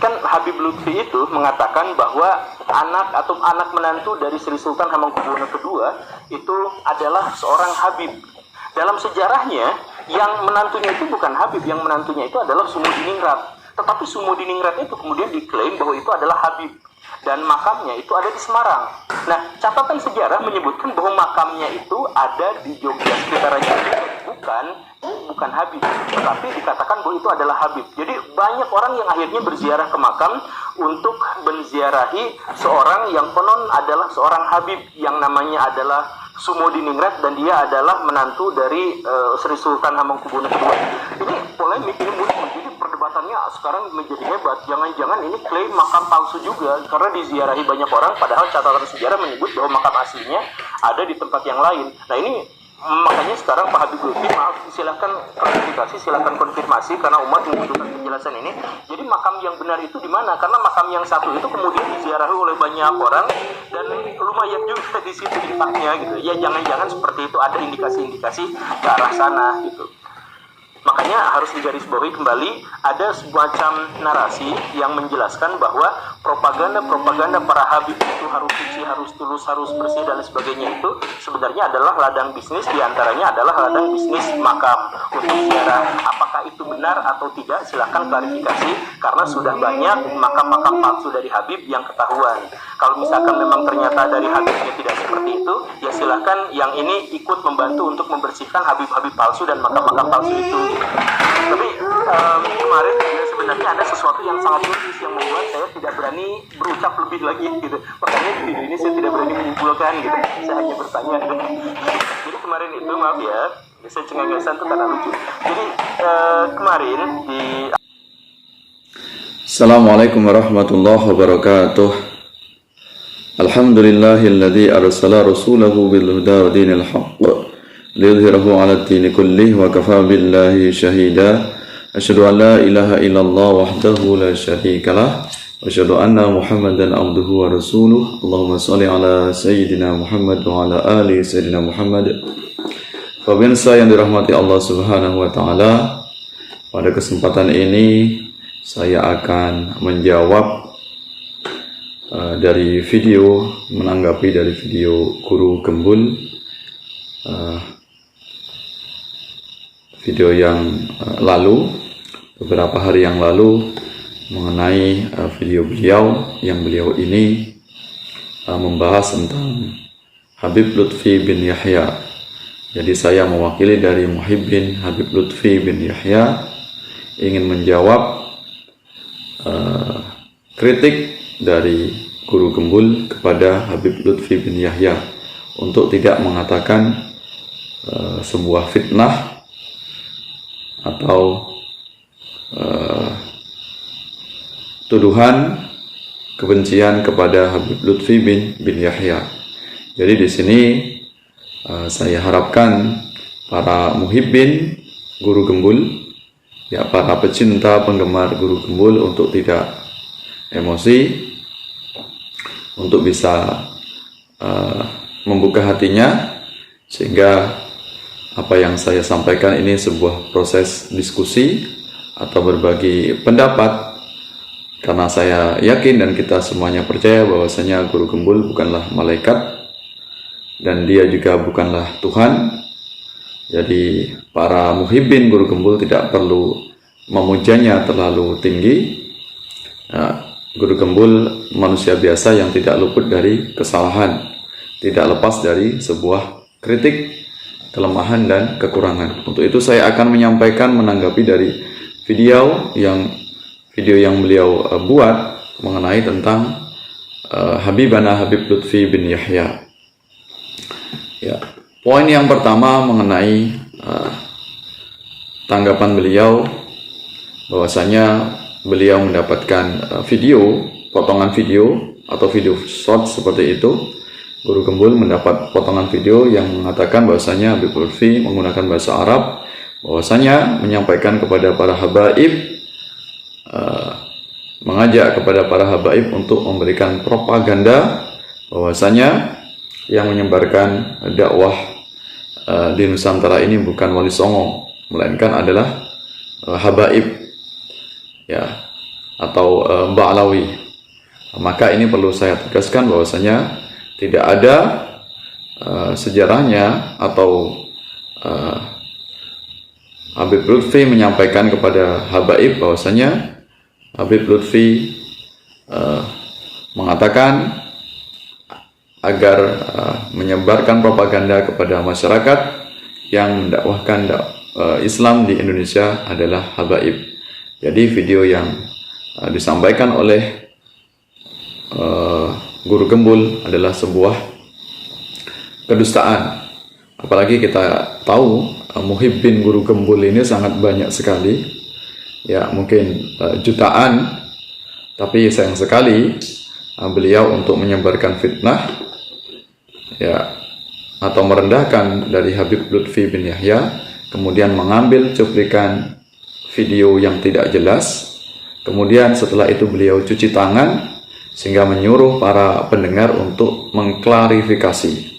Kan Habib Lutfi itu mengatakan bahwa anak menantu dari Sri Sultan Hamengkubuwono II itu adalah seorang Habib. Dalam sejarahnya, yang menantunya itu bukan Habib, yang menantunya itu adalah Sumudiningrat. Tetapi Sumudiningrat itu kemudian diklaim bahwa itu adalah Habib. Dan makamnya itu ada di Semarang. Nah, catatan sejarah menyebutkan bahwa makamnya itu ada di Jogja sekitaran Jogja, bukan Habib, tetapi dikatakan bahwa itu adalah Habib. Jadi banyak orang yang akhirnya berziarah ke makam untuk menziarahi seorang yang konon adalah seorang Habib yang namanya adalah Sumudiningrat, dan dia adalah menantu dari Sri Sultan Hamengkubuwono II. Ini polemik, ini muncul. Jadi perdebatannya sekarang menjadi hebat. Jangan-jangan ini klaim makam palsu juga, karena diziarahi banyak orang, padahal catatan sejarah menyebut bahwa makam aslinya ada di tempat yang lain. Nah, ini makanya sekarang Pak Habib Lutfi, maaf, silakan klarifikasi, silakan konfirmasi, karena umat membutuhkan penjelasan ini. Jadi makam yang benar itu di mana? Karena makam yang satu itu kemudian diziarahi oleh banyak orang dan lumayan juga di situ letaknya gitu. Ya jangan-jangan seperti itu, ada indikasi-indikasi ke arah sana gitu. Makanya harus digarisbawahi kembali, ada semacam narasi yang menjelaskan bahwa propaganda para Habib itu harus suci, harus tulus, harus bersih, dan sebagainya itu sebenarnya adalah ladang bisnis, diantaranya adalah ladang bisnis makam untuk ziarah. Apakah itu benar atau tidak, silakan klarifikasi, karena sudah banyak makam-makam palsu dari Habib yang ketahuan. Kalau misalkan memang ternyata dari Habibnya tidak seperti itu, ya silakan yang ini ikut membantu untuk membersihkan Habib-Habib palsu dan makam-makam palsu itu. Tapi kemarin sebenarnya ada sesuatu yang sangat logis yang membuat saya tidak berani berucap lebih lagi gitu. Makanya di video ini saya tidak berani menyimpulkan gitu. Saya hanya bertanya gitu. Jadi kemarin itu, maaf ya, saya cengengesan itu karena lucu. Jadi kemarin di Assalamualaikum warahmatullahi wabarakatuh. Alhamdulillahilladzi arsala rasulahu bil huda wa dinil haqq liyudhhirahu 'ala ad-dini kullih wa kafaa billahi shahida. Asyhadu an la ilaha illallah wahdahu la syarikalah wa asyhadu anna Muhammadan abduhu wa rasuluh. Allahumma shalli 'ala sayyidina Muhammad wa 'ala ali sayyidina Muhammad. Pemirsa yang dirahmati Allah Subhanahu wa taala, pada kesempatan ini saya akan menjawab menanggapi dari video Guru Gembul, video yang lalu, beberapa hari yang lalu, mengenai video beliau ini membahas tentang Habib Lutfi bin Yahya. Jadi saya mewakili dari Muhibbin Habib Lutfi bin Yahya ingin menjawab kritik dari Guru Gembul kepada Habib Lutfi bin Yahya untuk tidak mengatakan sebuah fitnah atau tuduhan kebencian kepada Habib Lutfi bin Yahya. Jadi di sini saya harapkan para muhibbin Guru Gembul, ya, para pecinta penggemar Guru Gembul untuk tidak emosi, untuk bisa membuka hatinya, sehingga apa yang saya sampaikan ini sebuah proses diskusi atau berbagi pendapat, karena saya yakin dan kita semuanya percaya bahwasanya Guru Gembul bukanlah malaikat dan dia juga bukanlah Tuhan. Jadi para muhibbin Guru Gembul tidak perlu memujanya terlalu tinggi. Guru Gembul manusia biasa yang tidak luput dari kesalahan, tidak lepas dari sebuah kritik, kelemahan dan kekurangan. Untuk itu saya akan menyampaikan menanggapi dari video yang beliau buat mengenai tentang Habibana Habib Lutfi bin Yahya. Ya, poin yang pertama mengenai tanggapan beliau bahwasanya beliau mendapatkan potongan video atau video short seperti itu. Guru Gembul mendapat potongan video yang mengatakan bahwasanya Habib Lutfi menggunakan bahasa Arab, bahwasanya menyampaikan kepada para habaib, mengajak kepada para habaib untuk memberikan propaganda bahwasanya yang menyebarkan dakwah di Nusantara ini bukan Wali Songo, melainkan adalah habaib, ya, atau Ba'alawi. Maka ini perlu saya tegaskan bahwasanya tidak ada sejarahnya atau Habib Lutfi menyampaikan kepada habaib bahwasanya Habib Lutfi mengatakan agar menyebarkan propaganda kepada masyarakat yang mendakwahkan Islam di Indonesia adalah habaib. Jadi video yang disampaikan oleh Guru Gembul adalah sebuah kedustaan. Apalagi kita tahu muhibbin Guru Gembul ini sangat banyak sekali, ya mungkin jutaan, tapi sayang sekali beliau untuk menyebarkan fitnah ya atau merendahkan dari Habib Lutfi bin Yahya, kemudian mengambil cuplikan video yang tidak jelas, kemudian setelah itu beliau cuci tangan sehingga menyuruh para pendengar untuk mengklarifikasi.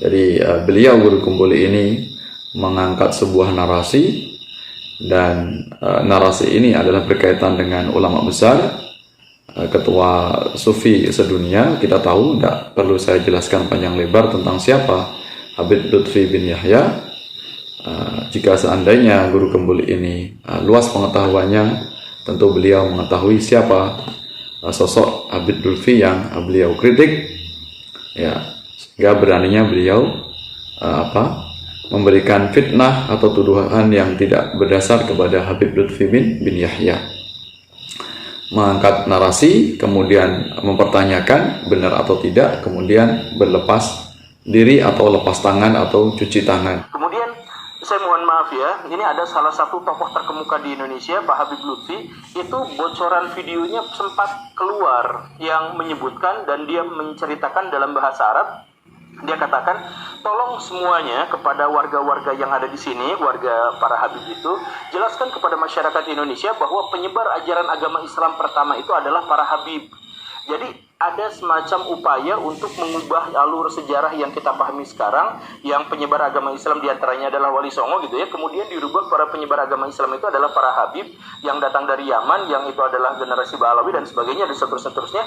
Jadi beliau Guru Gembul ini mengangkat sebuah narasi, dan narasi ini adalah berkaitan dengan ulama besar, ketua sufi sedunia. Kita tahu, tidak perlu saya jelaskan panjang lebar tentang siapa Habib Lutfi bin Yahya. Jika seandainya Guru Gembul ini luas pengetahuannya, tentu beliau mengetahui siapa sosok Habib Lutfi yang beliau kritik, ya, sehingga beraninya beliau memberikan fitnah atau tuduhan yang tidak berdasar kepada Habib Lutfi bin Yahya. Mengangkat narasi, kemudian mempertanyakan benar atau tidak, kemudian berlepas diri atau lepas tangan atau cuci tangan. Kemudian saya mohon maaf ya, ini ada salah satu tokoh terkemuka di Indonesia, Pak Habib Lutfi, itu bocoran videonya sempat keluar yang menyebutkan dan dia menceritakan dalam bahasa Arab. Dia katakan, tolong semuanya kepada warga-warga yang ada di sini, warga para Habib itu, jelaskan kepada masyarakat Indonesia bahwa penyebar ajaran agama Islam pertama itu adalah para Habib. Jadi ada semacam upaya untuk mengubah alur sejarah yang kita pahami sekarang, yang penyebar agama Islam diantaranya adalah Wali Songo gitu ya, kemudian dirubah para penyebar agama Islam itu adalah para Habib yang datang dari Yaman, yang itu adalah generasi Ba'alawi dan sebagainya, dan seterusnya,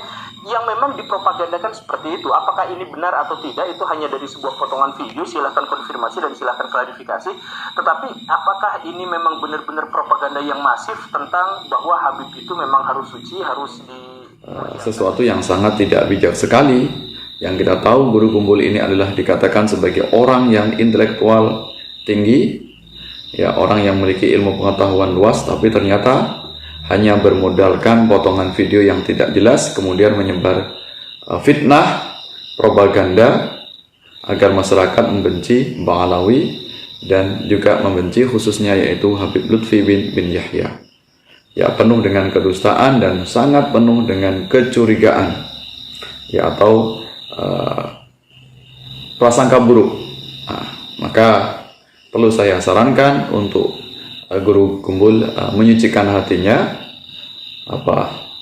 yang memang dipropagandakan seperti itu. Apakah ini benar atau tidak, itu hanya dari sebuah potongan video, silahkan konfirmasi dan silahkan klarifikasi. Tetapi apakah ini memang benar-benar propaganda yang masif tentang bahwa Habib itu memang harus suci, harus sesuatu yang sangat tidak bijak sekali. Yang kita tahu, Guru Gembul ini adalah dikatakan sebagai orang yang intelektual tinggi, ya, orang yang memiliki ilmu pengetahuan luas, tapi ternyata hanya bermodalkan potongan video yang tidak jelas, kemudian menyebar fitnah, propaganda agar masyarakat membenci Ba'alawi dan juga membenci khususnya yaitu Habib Lutfi bin Yahya. Ya, penuh dengan kedustaan dan sangat penuh dengan kecurigaan, ya, atau prasangka buruk. Maka perlu saya sarankan untuk Guru Gembul menyucikan hatinya,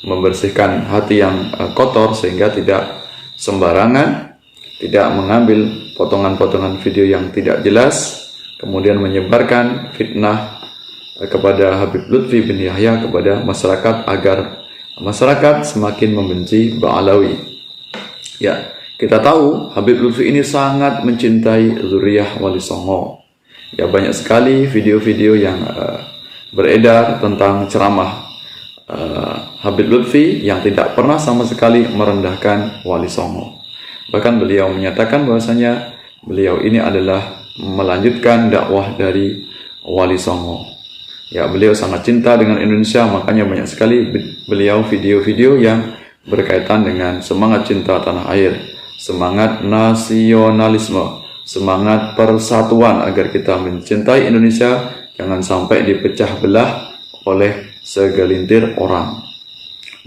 membersihkan hati yang kotor sehingga tidak sembarangan, tidak mengambil potongan-potongan video yang tidak jelas, kemudian menyebarkan fitnah kepada Habib Lutfi bin Yahya kepada masyarakat agar masyarakat semakin membenci Ba'alawi. Ya, kita tahu Habib Lutfi ini sangat mencintai zuriyah Wali Songo. Ya, banyak sekali video-video yang beredar tentang ceramah Habib Lutfi yang tidak pernah sama sekali merendahkan Wali Songo. Bahkan beliau menyatakan bahwasanya beliau ini adalah melanjutkan dakwah dari Wali Songo. Ya, beliau sangat cinta dengan Indonesia, makanya banyak sekali beliau video-video yang berkaitan dengan semangat cinta tanah air, semangat nasionalisme, semangat persatuan agar kita mencintai Indonesia, jangan sampai dipecah belah oleh segelintir orang.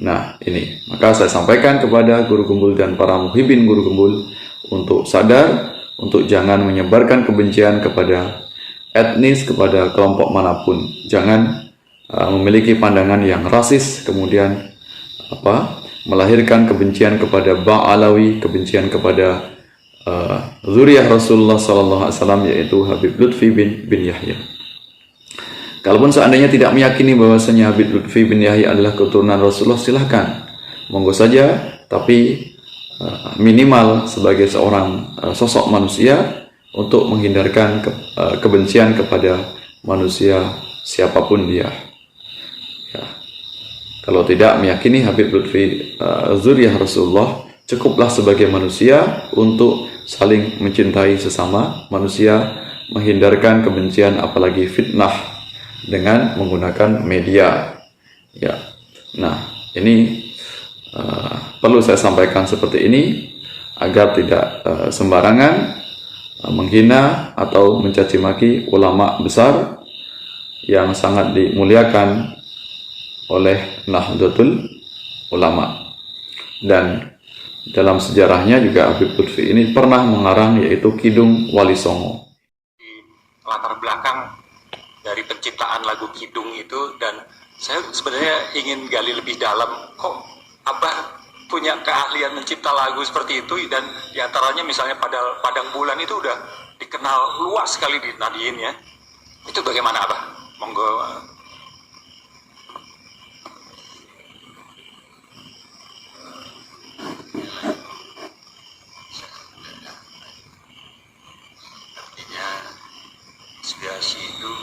Nah, ini, maka saya sampaikan kepada Guru Gembul dan para muhibbin Guru Gembul untuk sadar, untuk jangan menyebarkan kebencian kepada etnis, kepada kelompok manapun. Jangan memiliki pandangan yang rasis, kemudian melahirkan kebencian kepada Ba'alawi, kebencian kepada zuriyah Rasulullah SAW, yaitu Habib Lutfi bin Yahya. Kalaupun seandainya tidak meyakini bahwasanya Habib Lutfi bin Yahya adalah keturunan Rasulullah, silahkan, monggo saja. Tapi minimal sebagai seorang sosok manusia untuk menghindarkan kebencian kepada manusia siapapun dia. Ya. Kalau tidak meyakini Habib Lutfi zuriyah Rasulullah, cukuplah sebagai manusia untuk saling mencintai sesama manusia, menghindarkan kebencian apalagi fitnah dengan menggunakan media. Ya. Nah, ini perlu saya sampaikan seperti ini agar tidak sembarangan menghina atau mencaci maki ulama besar yang sangat dimuliakan oleh Nahdlatul Ulama. Dan dalam sejarahnya juga Habib Lutfi ini pernah mengarang yaitu Kidung Wali Songo. Latar belakang dari penciptaan lagu Kidung itu, dan saya sebenarnya ingin gali lebih dalam, kok Abah punya keahlian mencipta lagu seperti itu, dan diantaranya misalnya pada Padang Bulan itu udah dikenal luas sekali di Nadiyin ya. Itu bagaimana Abah? Monggo. Artinya inspirasi itu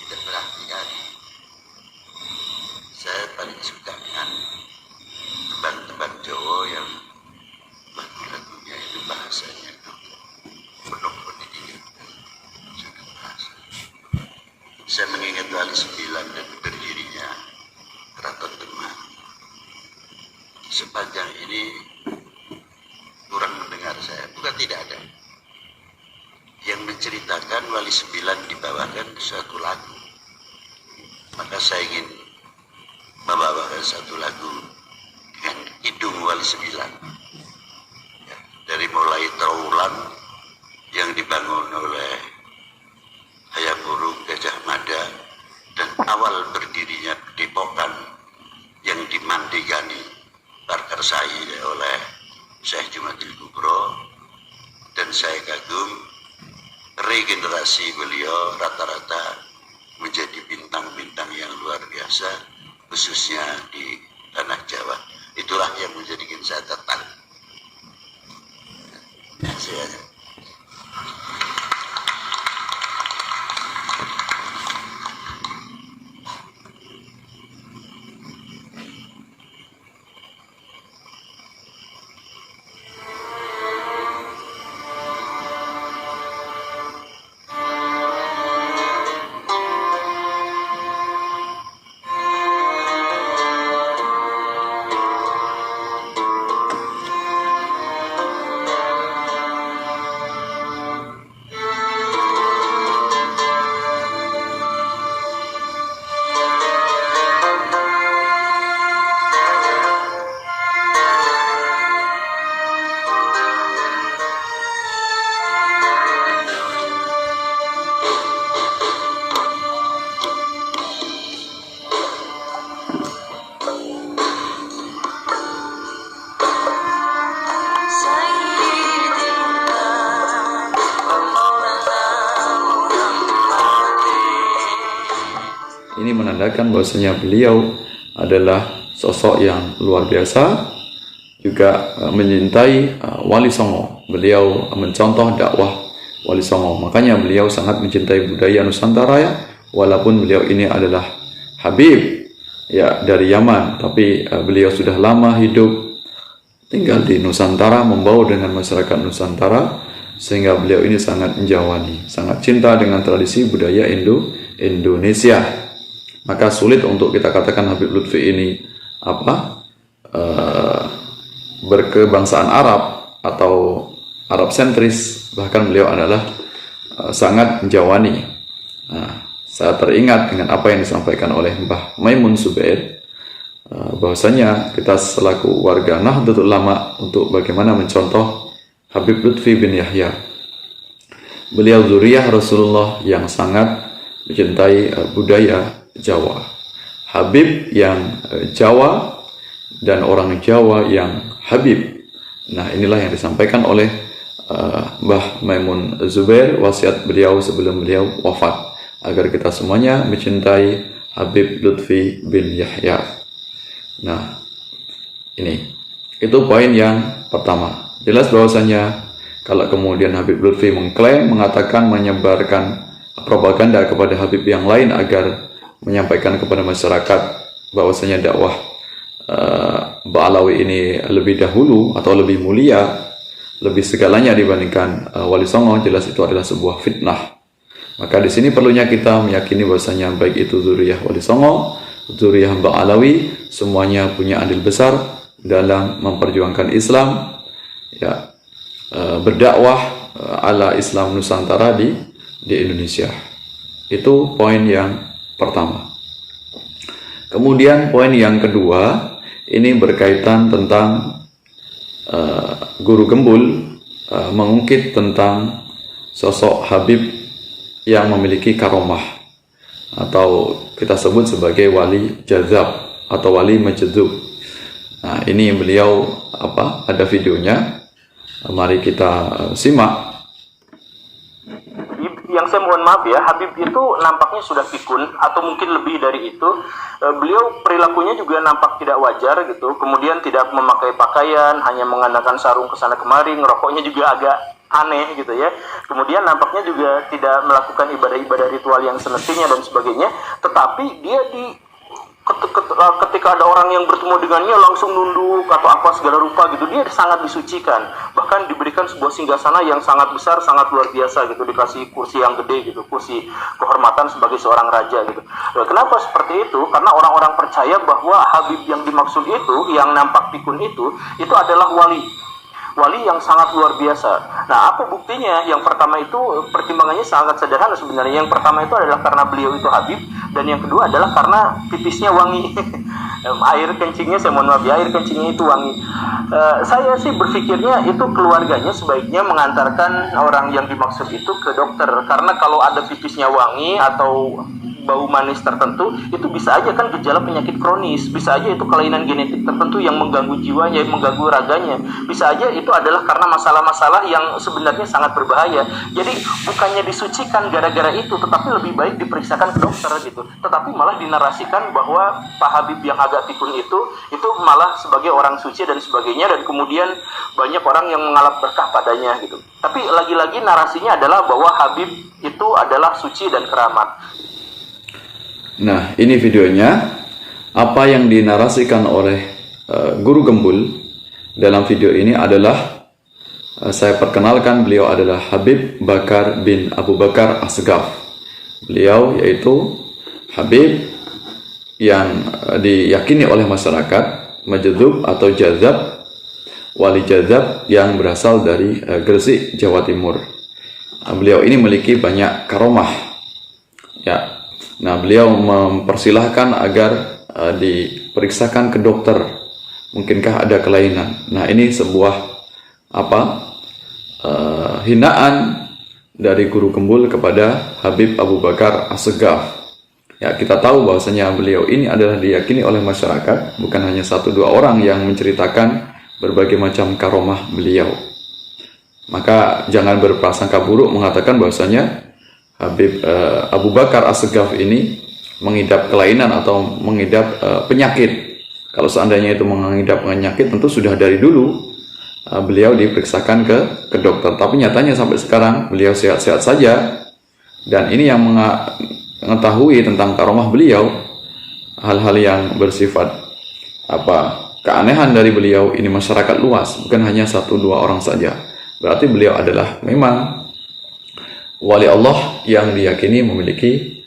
tidak berarti kali. Saya paling suka dengan tembang-tembang Jawa yang lagu-lagunya itu bahasanya itu penuh pendidikan dan bahasa. Saya mengingat Wali Sembilan dan berdirinya Keraton Demak. Sepanjang ini kurang mendengar saya, bukan tidak ada yang menceritakan Wali Sembilan dibawakan suatu lagu. Maka saya ingin membawakan satu lagu dengan Kidung Wali Sembilan ya, dari mulai Trawulan yang dibangun oleh Hayam Wuruk Gajah Mada dan awal berdirinya Depokan yang dimandegani Barkarsai oleh Syekh Jumadil Kubro, dan saya kagum regenerasi beliau rata-rata menjadi bintang-bintang yang luar biasa, khususnya di tanah Jawa. Itulah yang menjadikan saya tertarik. Ini menandakan bahwasanya beliau adalah sosok yang luar biasa, juga menyintai Wali Songo. Beliau mencontoh dakwah Wali Songo. Makanya beliau sangat mencintai budaya Nusantara ya, walaupun beliau ini adalah Habib ya dari Yaman, tapi beliau sudah lama hidup tinggal di Nusantara, membaur dengan masyarakat Nusantara, sehingga beliau ini sangat menjawani, sangat cinta dengan tradisi budaya Indonesia. Maka sulit untuk kita katakan Habib Lutfi ini berkebangsaan Arab atau Arab sentris. Bahkan beliau adalah sangat menjawani. Nah, saya teringat dengan apa yang disampaikan oleh Mbah Maimun Zubair, bahwasanya kita selaku warga Nahdlatul Ulama untuk bagaimana mencontoh Habib Lutfi bin Yahya. Beliau zuriyah Rasulullah yang sangat mencintai budaya Jawa. Habib yang Jawa dan orang Jawa yang Habib. Nah, inilah yang disampaikan oleh Mbah Maimun Zubair, wasiat beliau sebelum beliau wafat. agar kita semuanya mencintai Habib Lutfi bin Yahya. Nah, itu poin yang pertama. Jelas bahwasanya kalau kemudian Habib Lutfi mengklaim, mengatakan, menyebarkan propaganda kepada Habib yang lain agar menyampaikan kepada masyarakat bahwasanya dakwah Ba'alawi ini lebih dahulu atau lebih mulia, lebih segalanya dibandingkan Wali Songo, jelas itu adalah sebuah fitnah. Maka di sini perlunya kita meyakini bahwasanya baik itu zuriyah Wali Songo, zuriyah Ba'alawi, semuanya punya andil besar dalam memperjuangkan Islam, ya, berdakwah ala Islam Nusantara di Indonesia. Itu poin yang pertama. Kemudian poin yang kedua, ini berkaitan tentang Guru Gembul mengungkit tentang sosok Habib yang memiliki karomah atau kita sebut sebagai wali jazab atau wali majdzub. Nah, ini beliau ada videonya. Mari kita simak. Yang saya mohon maaf ya, Habib itu nampaknya sudah pikun atau mungkin lebih dari itu. Beliau perilakunya juga nampak tidak wajar gitu. Kemudian tidak memakai pakaian, hanya mengenakan sarung kesana kemari, ngerokoknya juga agak aneh gitu ya. Kemudian nampaknya juga tidak melakukan ibadah-ibadah ritual yang semestinya dan sebagainya. Tetapi dia ketika ada orang yang bertemu dengannya langsung nunduk atau apa segala rupa gitu, dia sangat disucikan, bahkan diberikan sebuah singgasana yang sangat besar, sangat luar biasa gitu, dikasih kursi yang gede gitu, kursi kehormatan sebagai seorang raja gitu. Nah, kenapa seperti itu? Karena orang-orang percaya bahwa Habib yang dimaksud itu, yang nampak pikun itu adalah wali yang sangat luar biasa. Nah, apa buktinya? Yang pertama itu pertimbangannya sangat sederhana sebenarnya. Yang pertama itu adalah karena beliau itu Habib, dan yang kedua adalah karena pipisnya wangi. Air kencingnya, saya mohon maaf ya, air kencingnya itu wangi. Saya sih berpikirnya itu keluarganya sebaiknya mengantarkan orang yang dimaksud itu ke dokter, karena kalau ada pipisnya wangi atau bau manis tertentu, itu bisa aja kan gejala penyakit kronis, bisa aja itu kelainan genetik tertentu yang mengganggu jiwanya, yang mengganggu raganya, bisa aja itu adalah karena masalah-masalah yang sebenarnya sangat berbahaya. Jadi bukannya disucikan gara-gara itu, tetapi lebih baik diperiksakan ke dokter gitu. Tetapi malah dinarasikan bahwa Pak Habib yang agak pikun itu malah sebagai orang suci dan sebagainya, dan kemudian banyak orang yang mengalap berkah padanya gitu. Tapi lagi-lagi narasinya adalah bahwa Habib itu adalah suci dan keramat. Nah, ini videonya. Apa yang dinarasikan oleh Guru Gembul dalam video ini adalah, saya perkenalkan, beliau adalah Habib Bakar bin Abu Bakar Asgaf. Beliau yaitu Habib yang diyakini oleh masyarakat majdzub atau jazab, wali jazab yang berasal dari Gresik, Jawa Timur. Beliau ini memiliki banyak karomah, ya. Nah, beliau mempersilahkan agar diperiksakan ke dokter, mungkinkah ada kelainan. Nah, ini sebuah hinaan dari Guru Gembul kepada Habib Abu Bakar Asgaf. Ya, kita tahu bahwasanya beliau ini adalah diyakini oleh masyarakat, bukan hanya 1-2 orang yang menceritakan berbagai macam karomah beliau. Maka jangan berprasangka buruk mengatakan bahwasanya Habib Abu Bakar Asgaf ini mengidap kelainan atau mengidap penyakit. Kalau seandainya itu mengidap penyakit, tentu sudah dari dulu beliau diperiksakan ke dokter. Tapi nyatanya sampai sekarang beliau sehat-sehat saja. Dan ini yang mengetahui tentang karomah beliau, hal-hal yang bersifat keanehan dari beliau ini masyarakat luas, bukan hanya 1-2 orang saja. Berarti beliau adalah memang wali Allah yang diyakini memiliki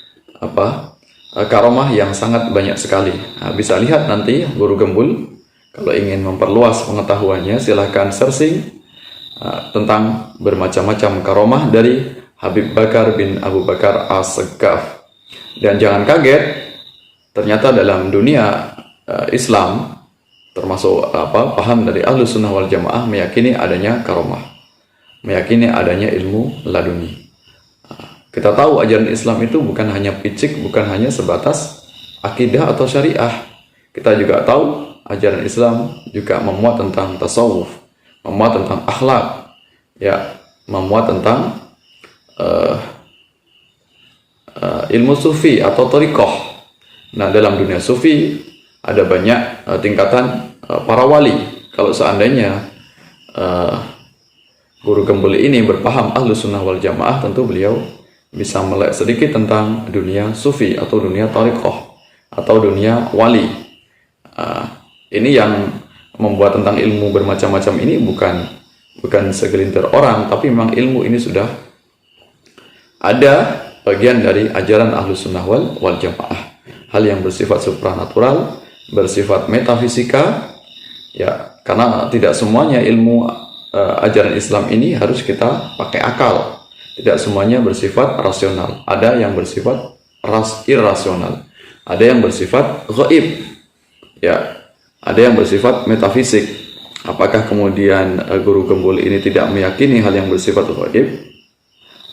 karomah yang sangat banyak sekali. Nah, bisa lihat nanti Guru Gembul, kalau ingin memperluas pengetahuannya silahkan searching tentang bermacam-macam karomah dari Habib Bakar bin Abu Bakar Asgaf. Dan jangan kaget, ternyata dalam dunia Islam, termasuk paham dari Ahlus Sunnah wal Jamaah, meyakini adanya karomah, meyakini adanya ilmu laduni. Kita tahu ajaran Islam itu bukan hanya picik, bukan hanya sebatas akidah atau syariah. Kita juga tahu ajaran Islam juga memuat tentang tasawuf, memuat tentang akhlak, ya, memuat tentang ilmu sufi atau thariqah. Nah, dalam dunia sufi ada banyak tingkatan para wali. Kalau seandainya guru gembul ini berpaham Ahlus Sunnah wal Jamaah, tentu beliau bisa melek sedikit tentang dunia sufi atau dunia thariqah atau dunia wali. Ini yang membuat tentang ilmu bermacam-macam ini bukan segelintir orang, tapi memang ilmu ini sudah ada bagian dari ajaran Ahlus Sunnah wal Jamaah. Hal yang bersifat supranatural, bersifat metafisika, ya, karena tidak semuanya ilmu ajaran Islam ini harus kita pakai akal. Tidak semuanya bersifat rasional. Ada yang bersifat irrasional. Ada yang bersifat ghaib. Ya, ada yang bersifat metafisik. Apakah kemudian guru gembul ini tidak meyakini hal yang bersifat ghaib,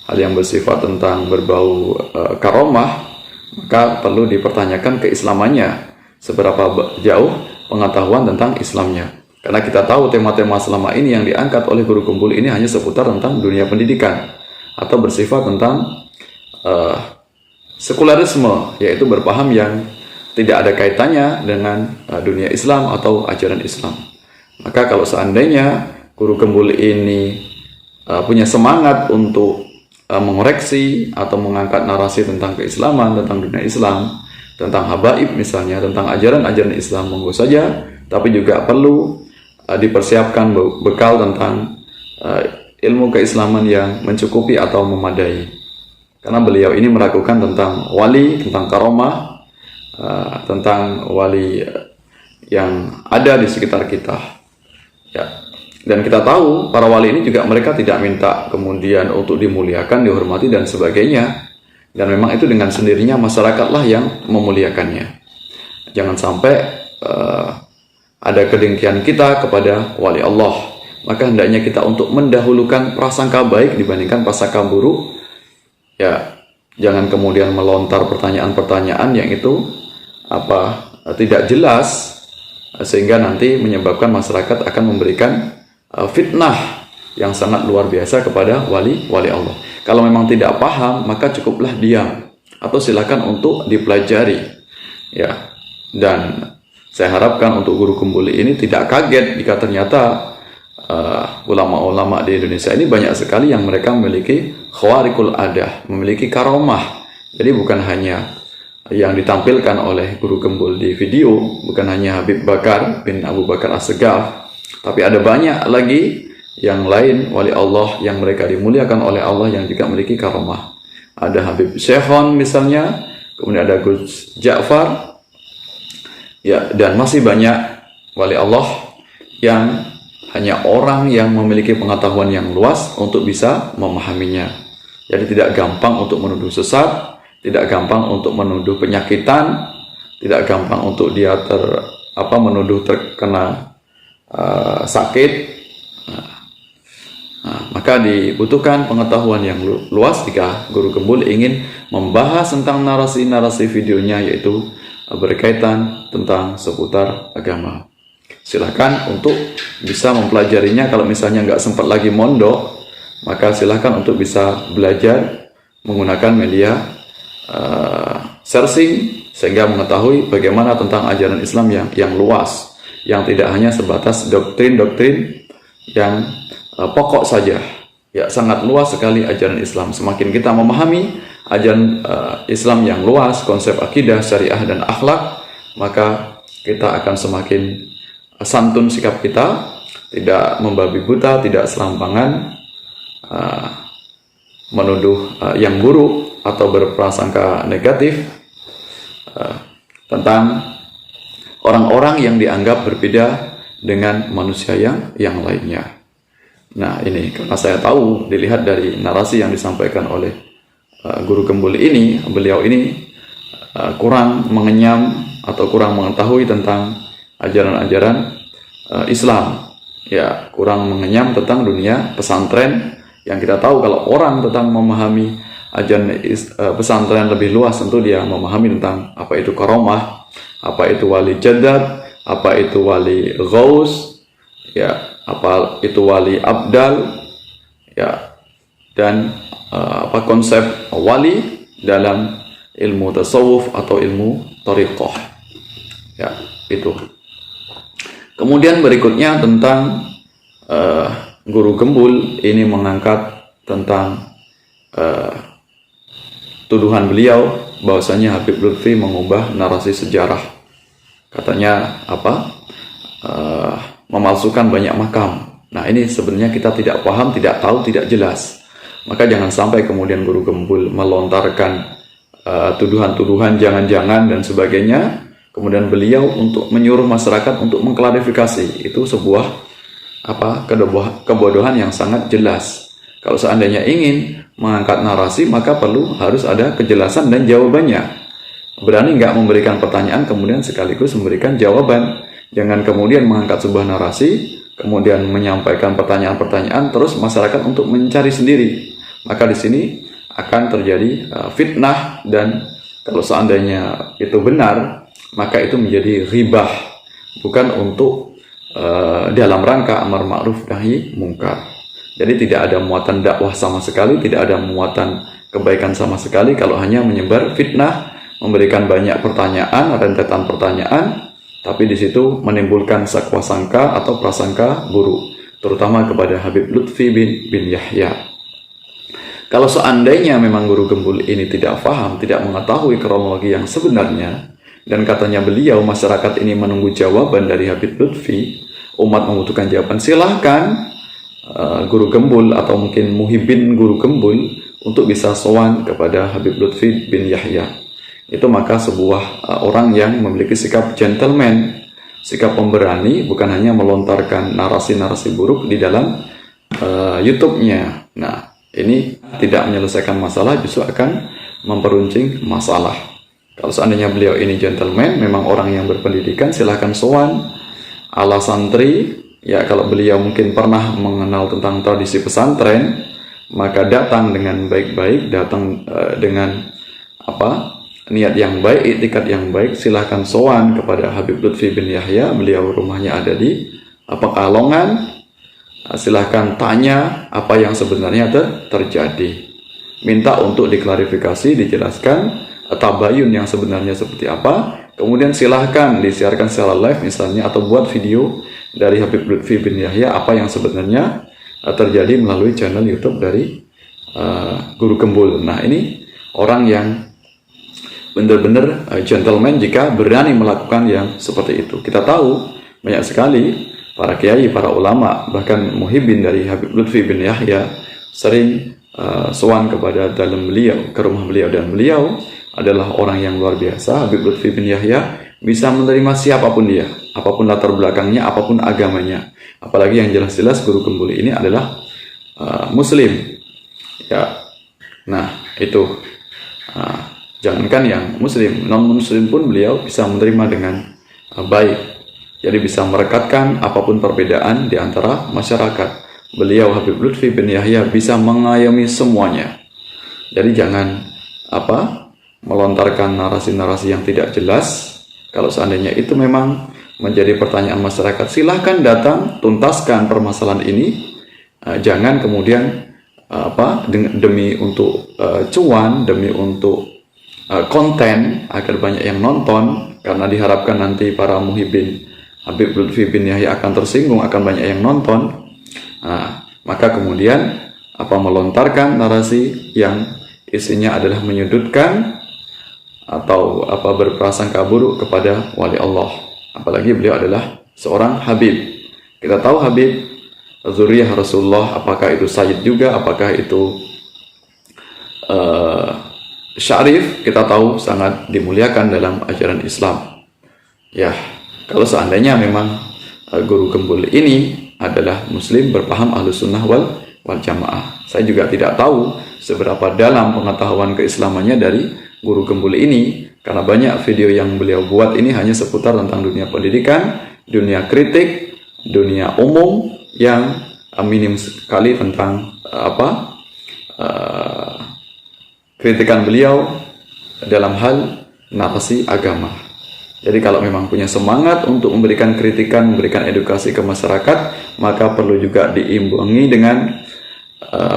hal yang bersifat tentang berbau karomah, maka perlu dipertanyakan keislamannya, seberapa jauh pengetahuan tentang Islamnya. Karena kita tahu tema-tema selama ini yang diangkat oleh guru gembul ini hanya seputar tentang dunia pendidikan atau bersifat tentang sekularisme, yaitu berpaham yang tidak ada kaitannya dengan dunia Islam atau ajaran Islam. Maka kalau seandainya guru gembul ini punya semangat untuk mengoreksi atau mengangkat narasi tentang keislaman, tentang dunia Islam, tentang habaib misalnya, tentang ajaran-ajaran Islam, monggo saja, tapi juga perlu dipersiapkan bekal tentang ilmu keislaman yang mencukupi atau memadai. Karena beliau ini meragukan tentang wali, tentang karomah, tentang wali yang ada di sekitar kita. Ya. Dan kita tahu para wali ini juga mereka tidak minta kemudian untuk dimuliakan, dihormati dan sebagainya. Dan memang itu dengan sendirinya masyarakatlah yang memuliakannya. Jangan sampai ada kedengkian kita kepada wali Allah. Maka hendaknya kita untuk mendahulukan prasangka baik dibandingkan prasangka buruk. Ya, jangan kemudian melontar pertanyaan-pertanyaan yang itu tidak jelas, sehingga nanti menyebabkan masyarakat akan memberikan fitnah yang sangat luar biasa kepada wali Allah. Kalau memang tidak paham, maka cukuplah diam atau silakan untuk dipelajari. Ya, dan saya harapkan untuk guru gembul ini tidak kaget jika ternyata ulama-ulama di Indonesia ini banyak sekali yang mereka memiliki khawarikul adah, memiliki karomah. Jadi bukan hanya yang ditampilkan oleh guru gembul di video, bukan hanya Habib Bakar bin Abu Bakar As-Segaf, tapi ada banyak lagi yang lain wali Allah yang mereka dimuliakan oleh Allah yang juga memiliki karomah. Ada Habib Syekhon misalnya, kemudian ada Gus Ja'far, ya, dan masih banyak wali Allah yang hanya orang yang memiliki pengetahuan yang luas untuk bisa memahaminya. Jadi tidak gampang untuk menuduh sesat, tidak gampang untuk menuduh penyakitan, tidak gampang untuk dia menuduh terkena sakit. Maka dibutuhkan pengetahuan yang luas jika guru gembul ingin membahas tentang narasi-narasi videonya, yaitu berkaitan tentang seputar agama. Silakan untuk bisa mempelajarinya. Kalau misalnya nggak sempat lagi mondok, maka silakan untuk bisa belajar menggunakan media searching, sehingga mengetahui bagaimana tentang ajaran Islam yang luas, yang tidak hanya sebatas doktrin-doktrin yang pokok saja. Ya, sangat luas sekali ajaran Islam. Semakin kita memahami ajaran Islam yang luas, konsep akidah, syariah dan akhlak, maka kita akan semakin santun sikap kita, tidak membabi buta, tidak serampangan menuduh yang buruk atau berprasangka negatif tentang orang-orang yang dianggap berbeda dengan manusia yang lainnya. Nah, ini karena saya tahu, dilihat dari narasi yang disampaikan oleh guru gembul ini, beliau ini kurang mengenyam atau kurang mengetahui tentang ajaran-ajaran Islam. Ya, kurang mengenyam tentang dunia pesantren, yang kita tahu kalau orang tentang memahami ajaran pesantren lebih luas, tentu dia memahami tentang apa itu karomah, apa itu wali jadad, apa itu wali ghaus, ya, apa itu wali abdal, ya, dan apa konsep wali dalam ilmu tasawuf atau ilmu thariqah. Ya, itu. Kemudian berikutnya tentang Guru Gembul ini mengangkat tentang tuduhan beliau bahwasanya Habib Lutfi mengubah narasi sejarah. Katanya apa? Memalsukan banyak makam. Nah, ini sebenarnya kita tidak paham, tidak tahu, tidak jelas. Maka jangan sampai kemudian Guru Gembul melontarkan tuduhan-tuduhan jangan-jangan dan sebagainya. Kemudian beliau untuk menyuruh masyarakat untuk mengklarifikasi. Itu sebuah kebodohan yang sangat jelas. Kalau seandainya ingin mengangkat narasi, maka harus ada kejelasan dan jawabannya. Berani nggak memberikan pertanyaan kemudian sekaligus memberikan jawaban. Jangan kemudian mengangkat sebuah narasi, kemudian menyampaikan pertanyaan-pertanyaan, terus masyarakat untuk mencari sendiri. Maka di sini akan terjadi fitnah, dan kalau seandainya itu benar, maka itu menjadi ribah, bukan untuk dalam rangka amar ma'ruf nahi mungkar. Jadi tidak ada muatan dakwah sama sekali, tidak ada muatan kebaikan sama sekali kalau hanya menyebar fitnah, memberikan banyak pertanyaan, rentetan pertanyaan, tapi di situ menimbulkan sakwasangka atau prasangka buruk, terutama kepada Habib Lutfi bin Yahya. Kalau seandainya memang Guru Gembul ini tidak paham, tidak mengetahui kronologi yang sebenarnya, dan katanya beliau masyarakat ini menunggu jawaban dari Habib Lutfi, umat membutuhkan jawaban, silahkan Guru Gembul atau mungkin muhibbin Guru Gembul untuk bisa sowan kepada Habib Lutfi bin Yahya. Itu maka sebuah orang yang memiliki sikap gentleman, sikap pemberani, bukan hanya melontarkan narasi-narasi buruk di dalam YouTube-nya. Nah, ini tidak menyelesaikan masalah, justru akan memperuncing masalah. Kalau seandainya beliau ini gentleman, memang orang yang berpendidikan, silahkan sowan ala santri. Ya, kalau beliau mungkin pernah mengenal tentang tradisi pesantren, maka datang dengan baik-baik, datang dengan niat yang baik, iktikad yang baik, silahkan sowan kepada Habib Lutfi bin Yahya. Beliau rumahnya ada di Pekalongan. Silahkan tanya apa yang sebenarnya terjadi. Minta untuk diklarifikasi, dijelaskan tabayun yang sebenarnya seperti apa. Kemudian silahkan disiarkan secara live misalnya, atau buat video dari Habib Lutfi bin Yahya apa yang sebenarnya terjadi melalui channel YouTube dari Guru Gembul. Nah, ini orang yang benar-benar gentleman jika berani melakukan yang seperti itu. Kita tahu banyak sekali para kiai, para ulama, bahkan muhibbin dari Habib Lutfi bin Yahya sering sowan kepada dalam beliau, ke rumah beliau, dan beliau adalah orang yang luar biasa. Habib Lutfi bin Yahya bisa menerima siapapun dia, apapun latar belakangnya, apapun agamanya. Apalagi yang jelas-jelas Guru Gembul ini adalah Muslim. Ya, nah itu. Jangankan yang Muslim, non-Muslim pun beliau bisa menerima dengan baik. Jadi bisa merekatkan apapun perbedaan di antara masyarakat. Beliau Habib Lutfi bin Yahya bisa mengayomi semuanya. Jadi jangan melontarkan narasi-narasi yang tidak jelas. Kalau seandainya itu memang menjadi pertanyaan masyarakat, silahkan datang, tuntaskan permasalahan ini. Jangan kemudian demi untuk cuan, demi untuk konten agar banyak yang nonton, karena diharapkan nanti para muhibbin Habib Lutfi bin Yahya akan tersinggung, akan banyak yang nonton. Maka kemudian melontarkan narasi yang isinya adalah menyudutkan atau berprasangka buruk kepada wali Allah. Apalagi beliau adalah seorang Habib. Kita tahu Habib zuriyah Rasulullah, apakah itu Sayyid juga, apakah itu Syarif, kita tahu sangat dimuliakan dalam ajaran Islam. Ya, kalau seandainya memang Guru Gembul ini adalah Muslim berpaham Ahlus Sunnah wal Jamaah. Saya juga tidak tahu seberapa dalam pengetahuan keislamannya dari Guru Gembul ini, karena banyak video yang beliau buat ini hanya seputar tentang dunia pendidikan, dunia kritik, dunia umum, yang minim sekali tentang kritikan beliau dalam hal narasi agama. Jadi kalau memang punya semangat untuk memberikan kritikan, memberikan edukasi ke masyarakat, maka perlu juga diimbangi dengan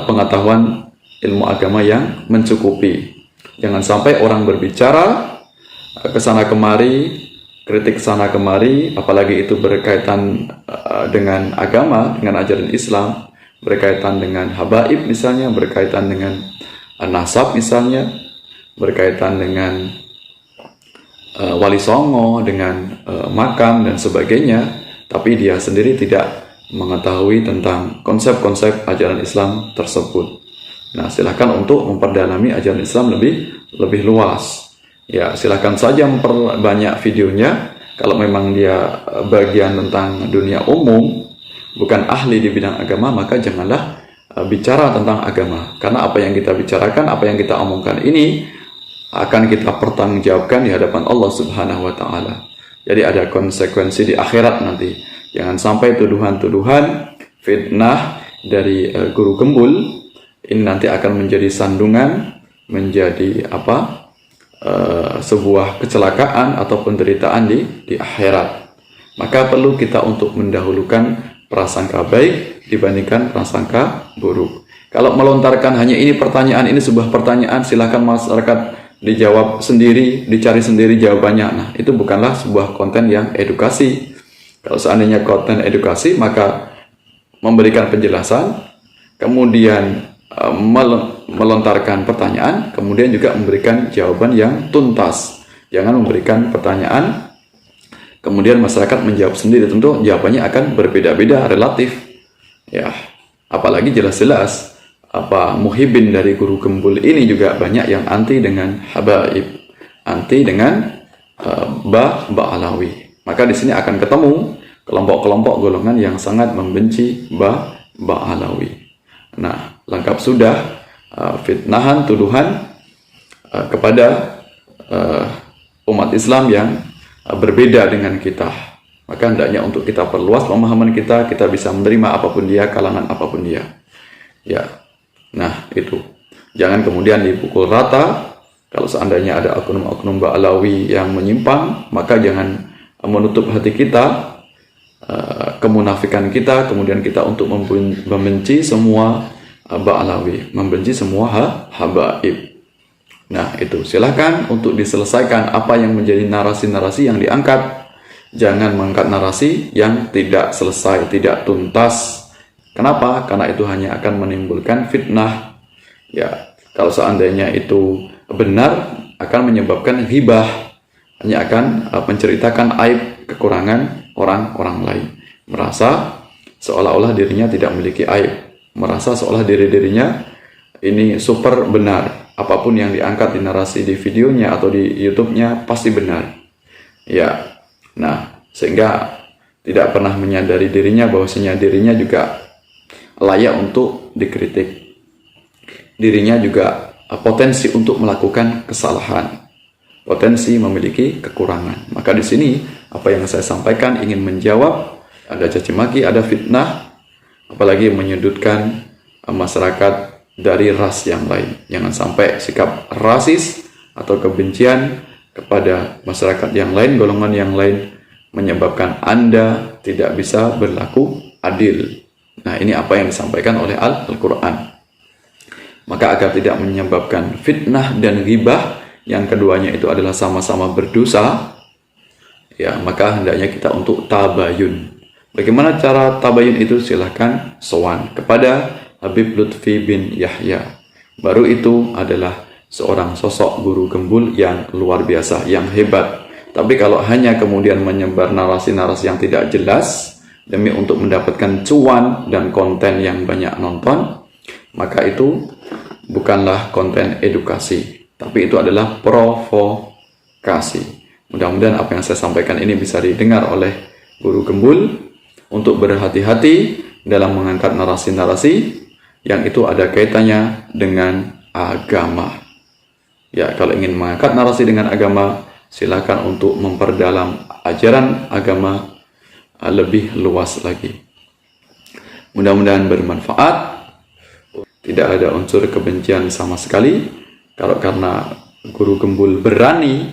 pengetahuan ilmu agama yang mencukupi. Jangan sampai orang berbicara ke sana kemari, kritik sana kemari, apalagi itu berkaitan dengan agama, dengan ajaran Islam, berkaitan dengan habaib misalnya, berkaitan dengan nasab misalnya, berkaitan dengan wali songo, dengan makam dan sebagainya, tapi dia sendiri tidak mengetahui tentang konsep-konsep ajaran Islam tersebut. Nah, silakan untuk memperdalami ajaran Islam lebih luas. Ya, silakan saja memperbanyak videonya. Kalau memang dia bagian tentang dunia umum, bukan ahli di bidang agama, maka janganlah bicara tentang agama. Karena apa yang kita bicarakan, apa yang kita omongkan ini akan kita pertanggungjawabkan di hadapan Allah Subhanahu wa taala. Jadi ada konsekuensi di akhirat nanti. Jangan sampai tuduhan-tuduhan fitnah dari guru gembul ini nanti akan menjadi sandungan, menjadi sebuah kecelakaan atau penderitaan di akhirat. Maka perlu kita untuk mendahulukan prasangka baik dibandingkan prasangka buruk. Kalau melontarkan hanya ini pertanyaan, ini sebuah pertanyaan, silakan masyarakat dijawab sendiri, dicari sendiri jawabannya. Nah, itu bukanlah sebuah konten yang edukasi. Kalau seandainya konten edukasi, maka memberikan penjelasan, kemudian melontarkan pertanyaan, kemudian juga memberikan jawaban yang tuntas. Jangan memberikan pertanyaan, kemudian masyarakat menjawab sendiri. Tentu jawabannya akan berbeda-beda, relatif. Ya, apalagi jelas-jelas muhibin dari guru gembul ini juga banyak yang anti dengan habaib, anti dengan Ba'alawi. Maka di sini akan ketemu kelompok-kelompok golongan yang sangat membenci Ba'alawi. Nah, lengkap sudah fitnahan, tuduhan kepada umat Islam yang berbeda dengan kita. Maka hendaknya untuk kita perluas pemahaman kita bisa menerima apapun dia, kalangan apapun dia. Ya, nah itu. Jangan kemudian dipukul rata. Kalau seandainya ada oknum-oknum Ba'alawi yang menyimpang, maka jangan menutup hati kita, kemunafikan kita, kemudian kita untuk membenci semua Ba'alawi, membenci semua habaib. Nah, itu silakan untuk diselesaikan apa yang menjadi narasi-narasi yang diangkat. Jangan mengangkat narasi yang tidak selesai, tidak tuntas. Kenapa? Karena itu hanya akan menimbulkan fitnah. Ya, kalau seandainya itu benar, akan menyebabkan hibah, hanya akan menceritakan aib, kekurangan orang-orang lain. Merasa seolah-olah dirinya tidak memiliki aib, merasa seolah dirinya ini super benar. Apapun yang diangkat di narasi di videonya atau di YouTube-nya pasti benar. Ya, nah sehingga tidak pernah menyadari dirinya bahwasanya dirinya juga layak untuk dikritik. Dirinya juga potensi untuk melakukan kesalahan, potensi memiliki kekurangan. Maka di sini apa yang saya sampaikan ingin menjawab, ada caci maki, ada fitnah, apalagi menyudutkan masyarakat dari ras yang lain. Jangan sampai sikap rasis atau kebencian kepada masyarakat yang lain, golongan yang lain, menyebabkan Anda tidak bisa berlaku adil. Nah, ini apa yang disampaikan oleh Al-Quran. Maka agar tidak menyebabkan fitnah dan ghibah, yang keduanya itu adalah sama-sama berdosa, ya, maka hendaknya kita untuk tabayun. Bagaimana cara tabayun itu? Silahkan sowan kepada Habib Lutfi bin Yahya. Baru itu adalah seorang sosok guru gembul yang luar biasa, yang hebat. Tapi kalau hanya kemudian menyebar narasi-narasi yang tidak jelas demi untuk mendapatkan cuan dan konten yang banyak nonton, maka itu bukanlah konten edukasi, tapi itu adalah provokasi. Mudah-mudahan apa yang saya sampaikan ini bisa didengar oleh guru gembul untuk berhati-hati dalam mengangkat narasi-narasi yang itu ada kaitannya dengan agama. Ya, kalau ingin mengangkat narasi dengan agama, silakan untuk memperdalam ajaran agama lebih luas lagi. Mudah-mudahan bermanfaat. Tidak ada unsur kebencian sama sekali. Kalau karena guru gembul berani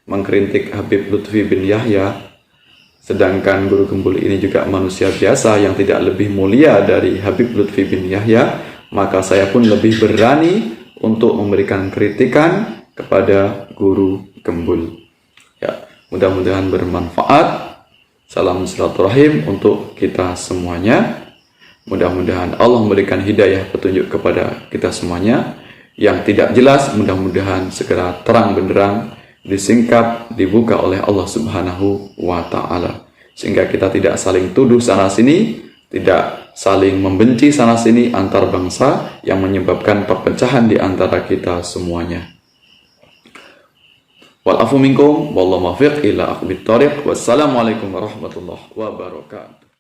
mengkritik Habib Lutfi bin Yahya, sedangkan guru gembul ini juga manusia biasa yang tidak lebih mulia dari Habib Lutfi bin Yahya, maka saya pun lebih berani untuk memberikan kritikan kepada guru gembul. Ya, mudah-mudahan bermanfaat. Salam silaturahim untuk kita semuanya. Mudah-mudahan Allah memberikan hidayah petunjuk kepada kita semuanya. Yang tidak jelas mudah-mudahan segera terang benderang, disingkap, dibuka oleh Allah Subhanahu wa Ta'ala, sehingga kita tidak saling tuduh sana sini, tidak saling membenci sana sini antar bangsa yang menyebabkan perpecahan di antara kita semuanya. Wal afu minkum wallahu muwaffiq ila aqwamit thoriq. Wassalamualaikum warahmatullahi wabarakatuh.